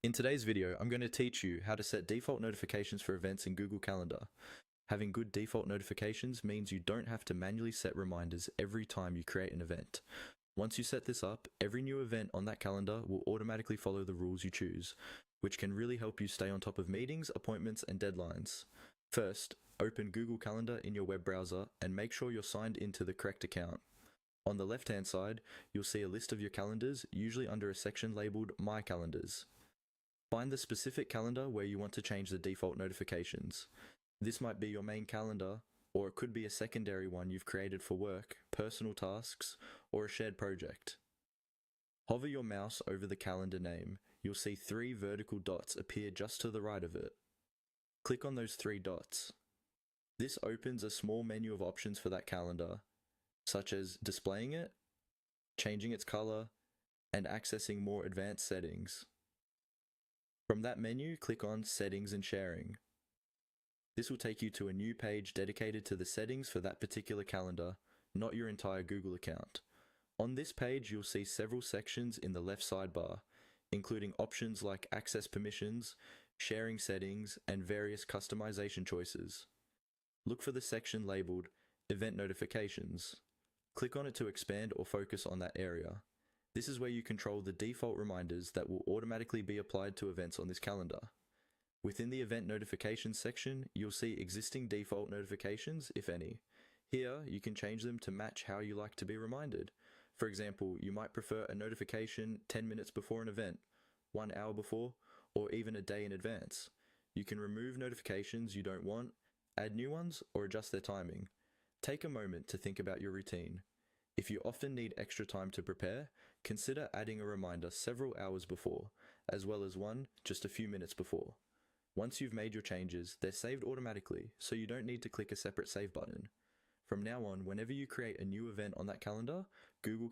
In today's video, I'm going to teach you how to set default notifications for events in Google Calendar. Having good default notifications means you don't have to manually set reminders every time you create an event. Once you set this up, every new event on that calendar will automatically follow the rules you choose, which can really help you stay on top of meetings, appointments, and deadlines. First, open Google Calendar in your web browser and make sure you're signed into the correct account. On the left-hand side, you'll see a list of your calendars, usually under a section labeled My Calendars. Find the specific calendar where you want to change the default notifications. This might be your main calendar, or it could be a secondary one you've created for work, personal tasks, or a shared project. Hover your mouse over the calendar name. You'll see 3 vertical dots appear just to the right of it. Click on those 3 dots. This opens a small menu of options for that calendar, such as displaying it, changing its color, and accessing more advanced settings. From that menu, click on Settings and Sharing. This will take you to a new page dedicated to the settings for that particular calendar, not your entire Google account. On this page, you'll see several sections in the left sidebar, including options like access permissions, sharing settings, and various customization choices. Look for the section labeled Event Notifications. Click on it to expand or focus on that area. This is where you control the default reminders that will automatically be applied to events on this calendar. Within the Event Notifications section, you'll see existing default notifications, if any. Here, you can change them to match how you like to be reminded. For example, you might prefer a notification 10 minutes before an event, 1 hour before, or even a day in advance. You can remove notifications you don't want, add new ones, or adjust their timing. Take a moment to think about your routine. If you often need extra time to prepare, consider adding a reminder several hours before, as well as one just a few minutes before. Once you've made your changes, they're saved automatically, so you don't need to click a separate save button. From now on, whenever you create a new event on that calendar, Google